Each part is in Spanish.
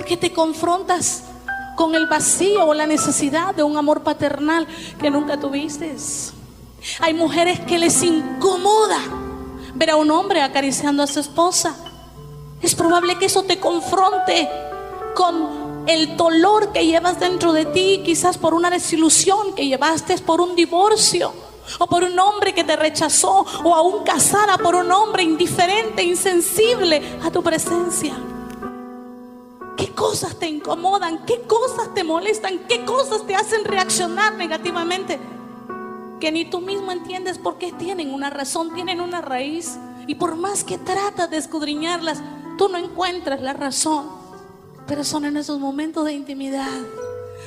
porque te confrontas con el vacío o la necesidad de un amor paternal que nunca tuviste. Hay mujeres que les incomoda ver a un hombre acariciando a su esposa. Es probable que eso te confronte con el dolor que llevas dentro de ti, quizás por una desilusión que llevaste, por un divorcio, o por un hombre que te rechazó, o aún casada por un hombre indiferente, insensible a tu presencia. ¿Qué cosas te incomodan? ¿Qué cosas te molestan? ¿Qué cosas te hacen reaccionar negativamente? Que ni tú mismo entiendes por qué tienen una razón, tienen una raíz. Y por más que tratas de escudriñarlas, tú no encuentras la razón. Pero son en esos momentos de intimidad,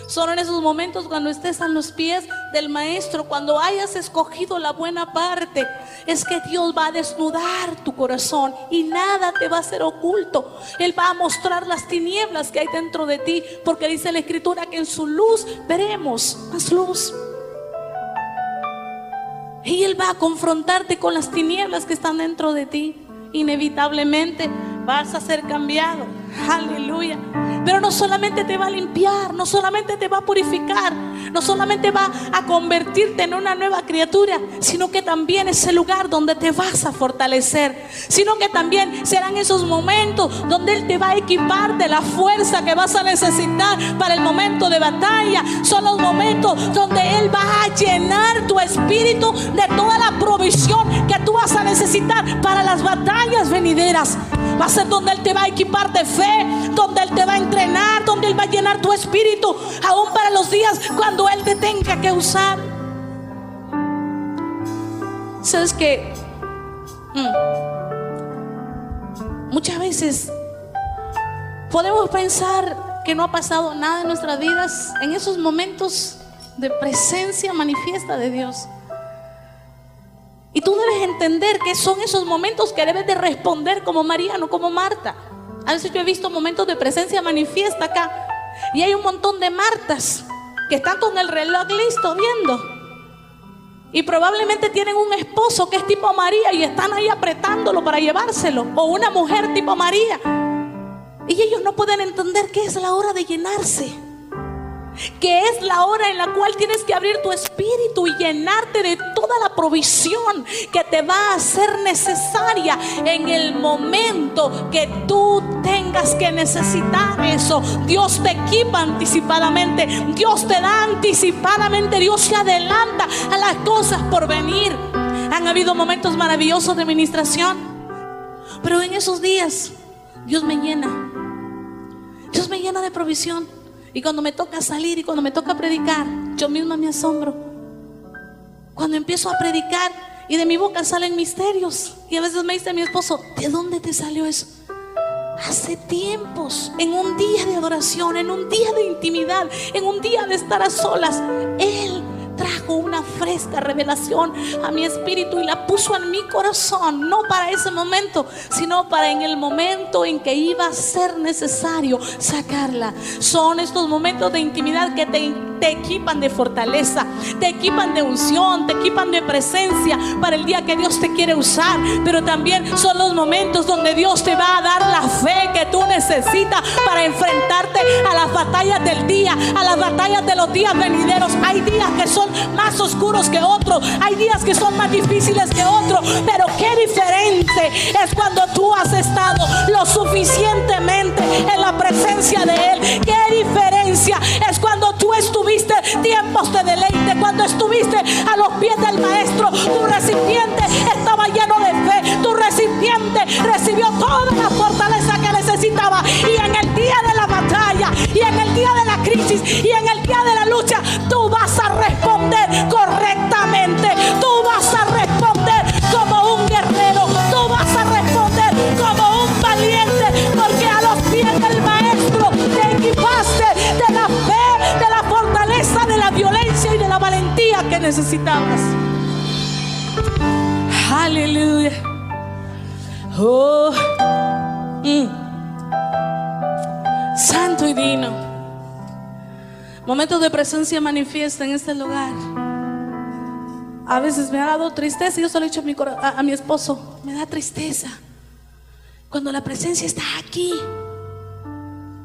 son en esos momentos cuando estés a los pies del Maestro, cuando hayas escogido la buena parte, es que Dios va a desnudar tu corazón y nada te va a ser oculto. Él va a mostrar las tinieblas que hay dentro de ti, porque dice la Escritura que en su luz veremos más luz. Y Él va a confrontarte con las tinieblas que están dentro de ti. Inevitablemente vas a ser cambiado. Aleluya. Pero no solamente te va a limpiar, no solamente te va a purificar, no solamente va a convertirte en una nueva criatura, sino que también es el lugar donde te vas a fortalecer, sino que también serán esos momentos donde Él te va a equipar de la fuerza que vas a necesitar para el momento de batalla. Son los momentos donde Él va a llenar tu espíritu de toda la provisión que tú vas a necesitar para las batallas venideras. Va a ser donde Él te va a equipar de fe, donde Él te va a entrenar, donde Él va a llenar tu espíritu, aún para los días cuando Él te tenga que usar. ¿Sabes qué? Muchas veces podemos pensar que no ha pasado nada en nuestras vidas en esos momentos de presencia manifiesta de Dios. Y tú debes entender que son esos momentos que debes de responder como María, no como Marta. A veces yo he visto momentos de presencia manifiesta acá, y hay un montón de Martas que están con el reloj listo viendo, y probablemente tienen un esposo que es tipo María y están ahí apretándolo para llevárselo, o una mujer tipo María, y ellos no pueden entender que es la hora de llenarse, que es la hora en la cual tienes que abrir tu espíritu y llenarte de toda la provisión que te va a ser necesaria en el momento que tú tengas que necesitar eso. Dios te equipa anticipadamente, Dios te da anticipadamente, Dios se adelanta a las cosas por venir. Han habido momentos maravillosos de ministración, pero en esos días Dios me llena de provisión. Y cuando me toca salir y cuando me toca predicar, yo misma me asombro. Cuando empiezo a predicar y de mi boca salen misterios, y a veces me dice mi esposo: ¿de dónde te salió eso? Hace tiempos, en un día de adoración, en un día de intimidad, en un día de estar a solas, Él trajo una fresca revelación a mi espíritu y la puso en mi corazón, no para ese momento, sino para en el momento en que iba a ser necesario sacarla. Son estos momentos de intimidad que te equipan de fortaleza, te equipan de unción, te equipan de presencia para el día que Dios te quiere usar. Pero también son los momentos donde Dios te va a dar la fe que tú necesitas para enfrentarte a las batallas del día, a las batallas de los días venideros. Hay días que son más oscuros que otros, hay días que son más difíciles que otros, pero qué diferente es cuando tú has estado lo suficientemente en la presencia de Él. Qué diferencia es cuando tú estuviste tiempos de deleite, cuando estuviste a los pies del Maestro. Tu recipiente estaba lleno de fe, tu recipiente recibió toda la fortaleza que necesitaba, y en el día de la batalla, y en el día de la crisis, y en el día de la lucha, tú vas a responder correctamente, tú vas a responder como un guerrero, tú vas a responder como un valiente, porque a los pies del Maestro te equipaste de la fe, de la fortaleza, de la violencia y de la valentía que necesitabas. Aleluya. Oh. Santo y digno. Momentos de presencia manifiesta en este lugar. A veces me ha dado tristeza, y yo se lo he dicho a mi esposo: me da tristeza cuando la presencia está aquí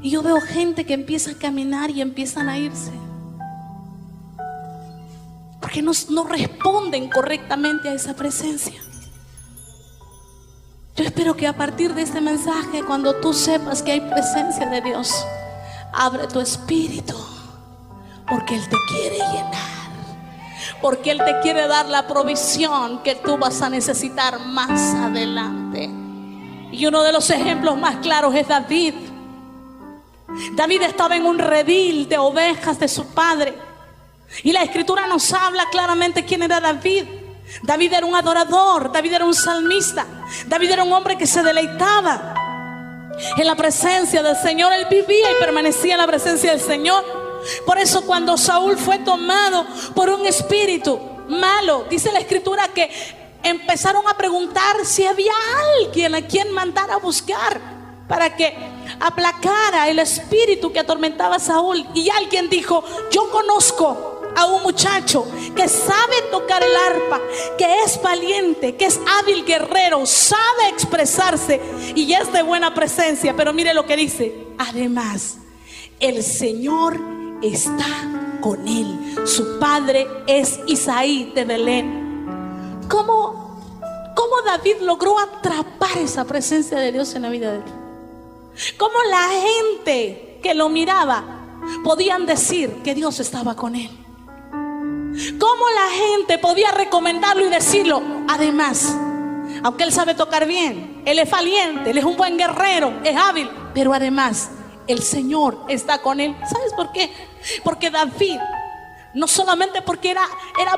Y yo veo gente que empieza a caminar y empiezan a irse, porque no responden correctamente a esa presencia. Yo espero que a partir de este mensaje, cuando tú sepas que hay presencia de Dios, abre tu espíritu, porque Él te quiere llenar, porque Él te quiere dar la provisión que tú vas a necesitar más adelante. Y uno de los ejemplos más claros es David. David estaba en un redil de ovejas de su padre, y la escritura nos habla claramente quién era David. David era un adorador, David era un salmista, David era un hombre que se deleitaba en la presencia del Señor. Él vivía y permanecía en la presencia del Señor. Por eso cuando Saúl fue tomado por un espíritu malo, dice la escritura que empezaron a preguntar si había alguien a quien mandar a buscar para que aplacara el espíritu que atormentaba a Saúl. Y alguien dijo: yo conozco a un muchacho que sabe tocar el arpa, que es valiente, que es hábil guerrero, sabe expresarse y es de buena presencia. Pero mire lo que dice: además, el Señor está con él. Su padre es Isaí de Belén. ¿Cómo David logró atrapar esa presencia de Dios en la vida de él? ¿Cómo la gente que lo miraba podían decir que Dios estaba con él? ¿Cómo la gente podía recomendarlo y decirlo? Además, aunque él sabe tocar bien, él es valiente, él es un buen guerrero, es hábil, pero además el Señor está con él. ¿Sabes por qué? Porque David, no solamente porque era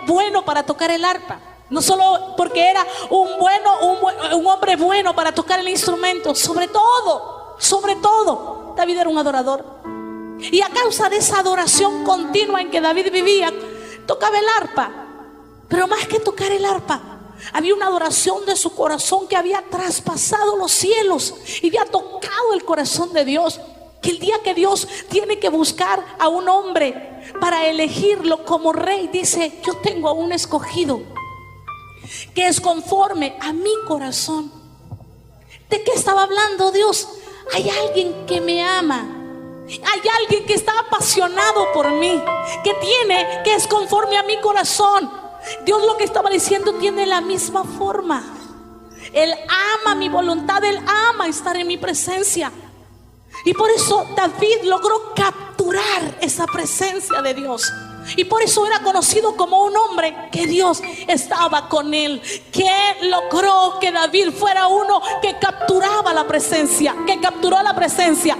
bueno para tocar el arpa, no solo porque era un hombre bueno para tocar el instrumento, sobre todo, David era un adorador. Y a causa de esa adoración continua en que David vivía, tocaba el arpa. Pero más que tocar el arpa, había una adoración de su corazón que había traspasado los cielos y había tocado el corazón de Dios. Que el día que Dios tiene que buscar a un hombre para elegirlo como rey, dice: yo tengo a un escogido que es conforme a mi corazón. ¿De qué estaba hablando Dios? Hay alguien que me ama, hay alguien que está apasionado por mí, que es conforme a mi corazón. Dios lo que estaba diciendo tiene la misma forma. Él ama mi voluntad, Él ama estar en mi presencia. Y por eso David logró capturar esa presencia de Dios. Y por eso era conocido como un hombre que Dios estaba con él, que logró que David fuera uno que capturaba la presencia, que capturó la presencia.